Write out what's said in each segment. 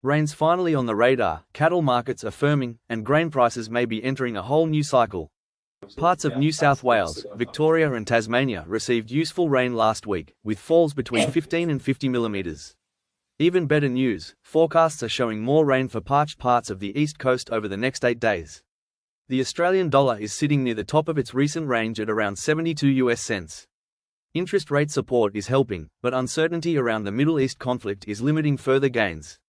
Rain's finally on the radar, cattle markets are firming, and grain prices may be entering a whole new cycle. Parts of New South Wales, Victoria and Tasmania received useful rain last week, with falls between 15 and 50 millimeters. Even better news, forecasts are showing more rain for parched parts of the east coast over the next 8 days. The Australian dollar is sitting near the top of its recent range at around 72 US cents. Interest rate support is helping, but uncertainty around the Middle East conflict is limiting further gains.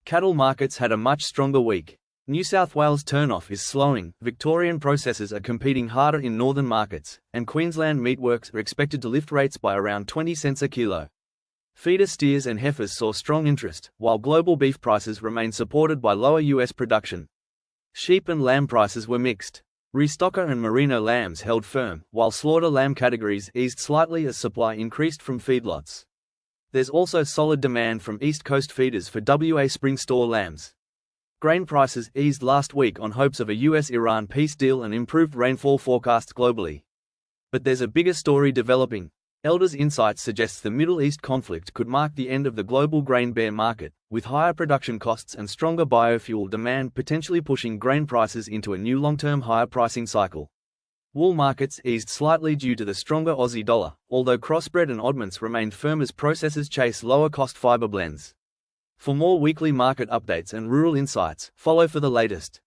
Cattle markets had a much stronger week. New South Wales turnoff is slowing, Victorian processors are competing harder in northern markets, and Queensland meatworks are expected to lift rates by around 20 cents a kilo. Feeder steers and heifers saw strong interest, while global beef prices remain supported by lower US production. Sheep and lamb prices were mixed. Restocker and merino lambs held firm, while slaughter lamb categories eased slightly as supply increased from feedlots. There's also solid demand from East Coast feeders for WA spring store lambs. Grain prices eased last week on hopes of a US-Iran peace deal and improved rainfall forecasts globally. But there's a bigger story developing. Elders Insights suggests the Middle East conflict could mark the end of the global grain bear market, with higher production costs and stronger biofuel demand potentially pushing grain prices into a new long-term higher pricing cycle. Wool markets eased slightly due to the stronger Aussie dollar, although crossbred and oddments remained firm as processors chase lower-cost fibre blends. For more weekly market updates and rural insights, follow for the latest.